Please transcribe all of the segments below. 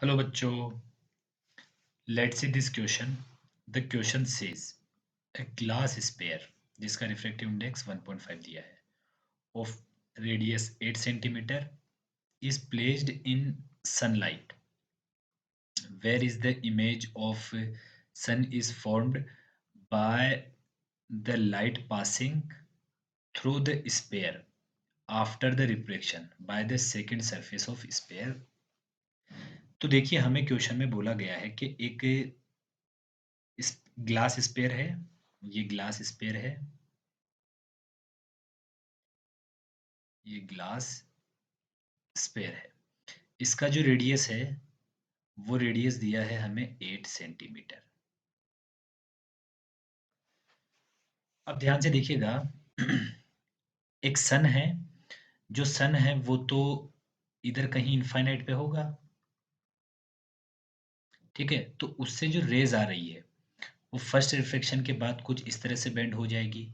Hello बच्चों, let's see this question. The question says a glass sphere जिसका refractive index 1.5 दिया है of radius 8 centimetre is placed in sunlight where is the image of sun is formed by the light passing through the sphere after the reflection by the second surface of sphere. तो देखिए, हमें question में बोला गया है कि एक इस ग्लास स्पेयर है। ये ग्लास स्पेयर है। ये ग्लास स्पेयर है। इसका जो रेडियस है वो रेडियस दिया है हमें 8 सेंटीमीटर। अब ध्यान से देखिएगा। एक सन है। जो सन है वो तो इधर कहीं इनफाइनाइट पे होगा। ठीक है, तो उससे जो रेज आ रही है वो फर्स्ट रिफ्लेक्शन के बाद कुछ इस तरह से बेंड हो जाएगी।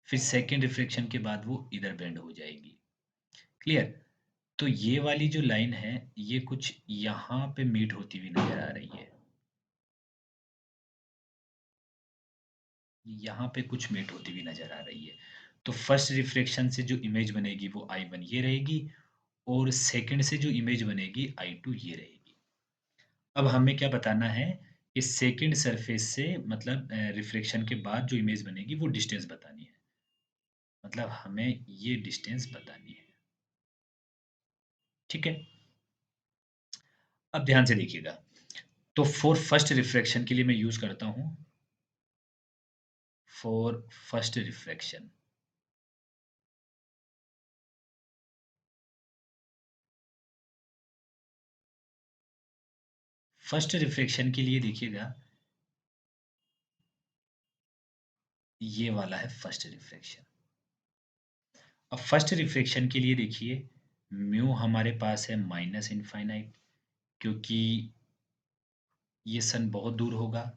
फिर सेकंड रिफ्लेक्शन के बाद वो इधर बेंड हो जाएगी। क्लियर? तो ये वाली जो लाइन है ये कुछ यहाँ पे मीट होती हुई नजर आ रही है। यहाँ पे कुछ मीट होती हुई नजर आ रही है। तो फर्स्ट रिफ्लेक्शन से जो इमेज बनेगी वो I1 ये रहेगी, और सेकंड से जो इमेज बनेगी I2 ये रहेगी। अब हमें क्या बताना है कि सेकंड सरफेस से मतलब रिफ्लेक्शन के बाद जो इमेज बनेगी वो डिस्टेंस बतानी है। मतलब हमें ये डिस्टेंस बतानी है। ठीक है, अब ध्यान से देखिएगा। तो फॉर फर्स्ट रिफ्लेक्शन के लिए मैं यूज करता हूं for first reflection. First reflection के लिए देखिएगा, ये वाला है फर्स्ट रिफ्लेक्शन। अब फर्स्ट रिफ्लेक्शन के लिए देखिए, म्यू हमारे पास है माइनस इनफाइनाइट, क्योंकि ये सन बहुत दूर होगा।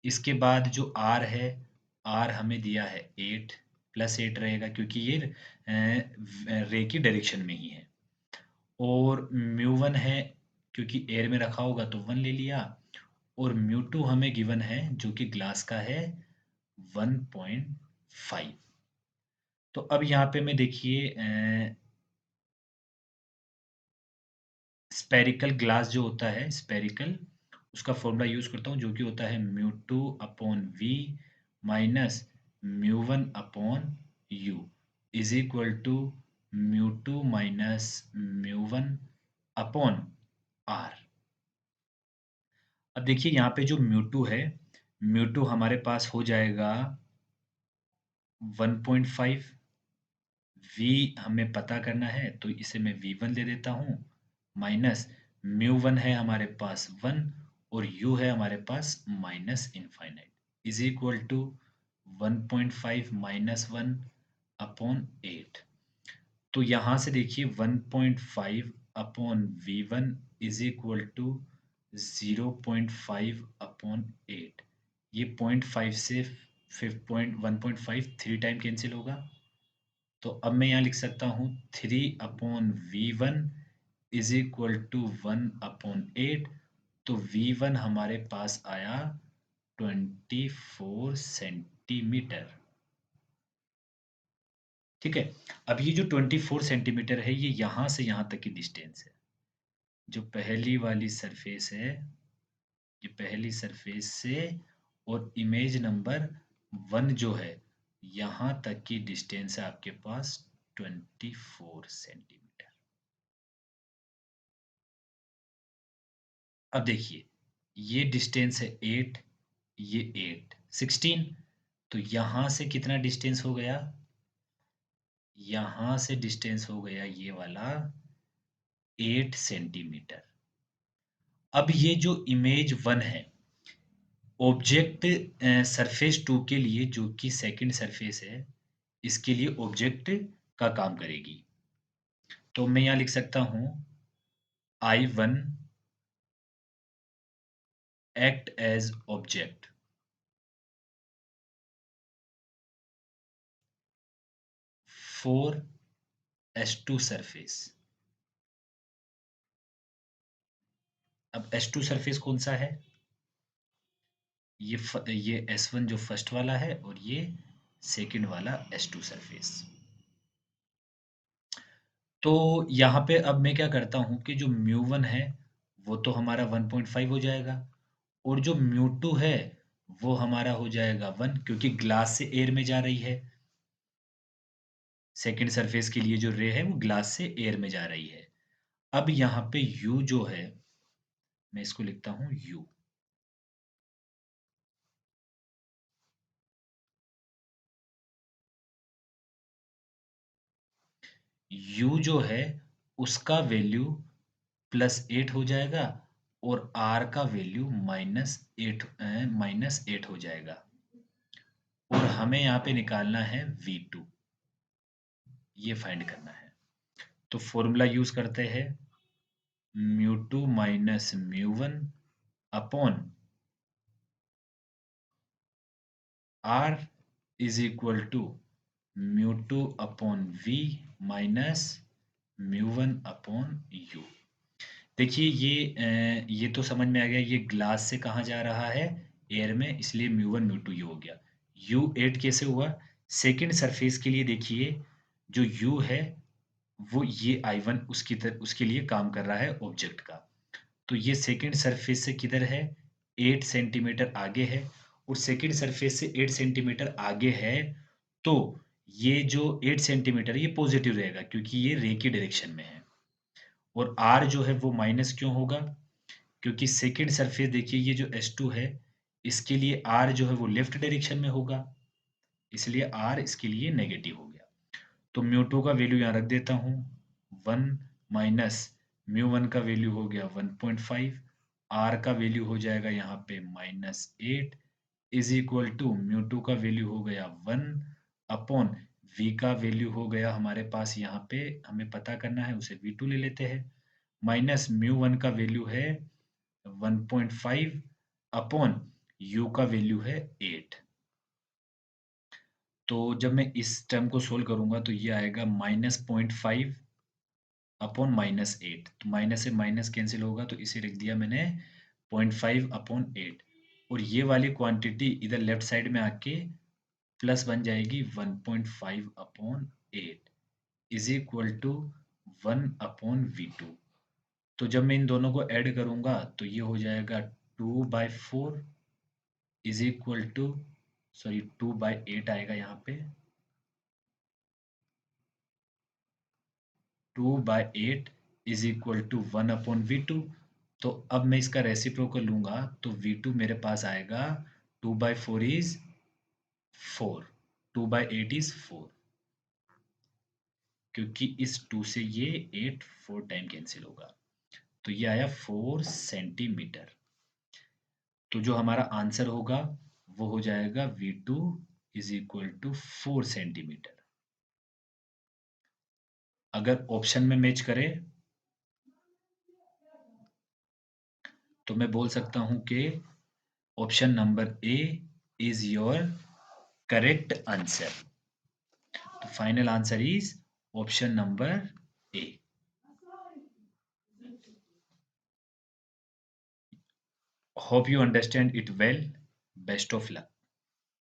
इसके बाद जो आर है, आर हमें दिया है 8 प्लस 8 रहेगा, क्योंकि ये रे की डायरेक्शन में ही है। और म्यू वन है, क्योंकि एयर में रखा होगा तो वन ले लिया। और म्यू टू हमें गिवन है जो कि ग्लास का है 1.5। तो अब यहाँ पे मैं देखिए स्पेरिकल ग्लास जो होता है स्पेरिकल, उसका फॉर्मूला यूज करता हूँ जो कि होता है mu two upon V minus mu one upon U is equal to mu two minus mu one upon R. अब देखिए यहाँ पे जो म्यू टू है, म्यू टू हमारे पास हो जाएगा 1.5। वी हमें पता करना है तो इसे मैं वी वन ले देता हूँ, माइनस म्यू वन है हमारे पास 1, और यू है हमारे पास minus infinite is equal to 1.5 minus 1 upon 8। तो यहाँ से देखिए 1.5 upon V one is equal to 0.5 upon 8। ये 0.5 से 1.5 थ्री टाइम कैंसिल होगा। तो अब मैं यहाँ लिख सकता हूँ 3/V1 इज इक्वल टू 1/8। तो V1 हमारे पास आया 24 सेंटीमीटर। ठीक है, अब ये जो 24 सेंटीमीटर है ये यहाँ से यहाँ तक की डिस्टेंस है। जो पहली वाली सरफेस है, ये पहली सरफेस से और इमेज नंबर 1 जो है यहाँ तक की डिस्टेंस है आपके पास 24 सेंटीमीटर। अब देखिए, ये डिस्टेंस है 8, ये 8 16। तो यहाँ से कितना डिस्टेंस हो गया? यहाँ से डिस्टेंस हो गया ये वाला 8 सेंटीमीटर। अब ये जो इमेज 1 है, ऑब्जेक्ट सरफेस 2 के लिए जो कि सेकंड सरफेस है, इसके लिए ऑब्जेक्ट का काम करेगी। तो मैं यहाँ लिख सकता हूँ I1 act as object for S2 surface। अब S2 सरफेस कौन सा है? ये S1 जो फर्स्ट वाला है और ये सेकंड वाला S2 सरफेस। तो यहाँ पे अब मैं क्या करता हूँ कि जो म्यू1 है वो तो हमारा 1.5 हो जाएगा और जो म्यू2 है वो हमारा हो जाएगा 1, क्योंकि ग्लास से एयर में जा रही है। सेकंड सरफेस के लिए जो रे है वो ग्लास से एयर में जा रही है। अब यहाँ पे U जो है, मैं इसको लिखता हूँ U। U जो है उसका वैल्यू +8 हो जाएगा और R का वैल्यू -8 हो जाएगा और हमें यहाँ पे निकालना है V2, ये फाइंड करना है। तो फॉर्मूला यूज करते हैं, μ2 minus μ1 upon R is equal to μ2 upon V minus μ1 upon U। देखिए ये तो समझ में आ गया, ये ग्लास से कहाँ जा रहा है, एयर में, इसलिए μ1 μ2 ये हो गया। U8 कैसे हुआ? सेकंड सरफेस के लिए देखिए जो U है वो ये I1 उसके लिए काम कर रहा है ऑब्जेक्ट का। तो ये सेकंड सरफेस से किधर है, 8 सेंटीमीटर आगे है और सेकंड सरफेस से 8 सेंटीमीटर आगे है। तो ये जो 8 सेंटीमीटर है ये पॉजिटिव रहेगा क्योंकि ये रे की डायरेक्शन में है। और R जो है वो माइनस क्यों होगा? क्योंकि सेकंड सरफेस देखिए ये जो S2 है इसके लिए R जो है वो लेफ्ट डायरेक्शन में होगा, इसलिए R इसके लिए नेगेटिव हो गया। तो μ2 का वैल्यू यहाँ रख देता हूँ 1 माइनस μ1 का वैल्यू हो गया 1.5, R का वैल्यू हो जाएगा यहाँ पे -8 इज इक्वल टू μ2 का वैल्यू हो गया 1 अपॉन V का वैल्यू हो गया हमारे पास यहाँ पे, हमें पता करना है उसे V2 ले लेते हैं, माइनस μ1 का वैल्यू है 1.5 अपॉन U का वैल्यू है 8। तो जब मैं इस टर्म को सोल्व करूंगा तो ये आएगा -0.5 अपॉन -8। तो माइनस से माइनस कैंसिल होगा तो इसे लिख दिया मैंने 0.5 अपॉन 8 और ये वाली क्वांटिटी इधर लेफ्ट साइड में आके प्लस बन जाएगी 1.5 upon 8 is equal to 1 upon V2। तो जब मैं इन दोनों को ऐड करूंगा तो ये हो जाएगा 2/4 इज इक्वल टू, सॉरी 2/8 आएगा यहाँ पे, 2/8 is equal to 1 upon V2। तो अब मैं इसका रेसिप्रोकल लूंगा तो V2 मेरे पास आएगा 2/4 इज 4, 2/8 इज 4, क्योंकि इस 2 से ये 8 4 टाइम कैंसिल होगा। तो ये आया 4 सेंटीमीटर। तो जो हमारा आंसर होगा वो हो जाएगा V2 is equal to 4 centimetre. अगर ऑप्शन में मैच करे तो मैं बोल सकता हूं कि option number A is your correct answer. तो final answer is option number A. Hope you understand it well. Best of luck.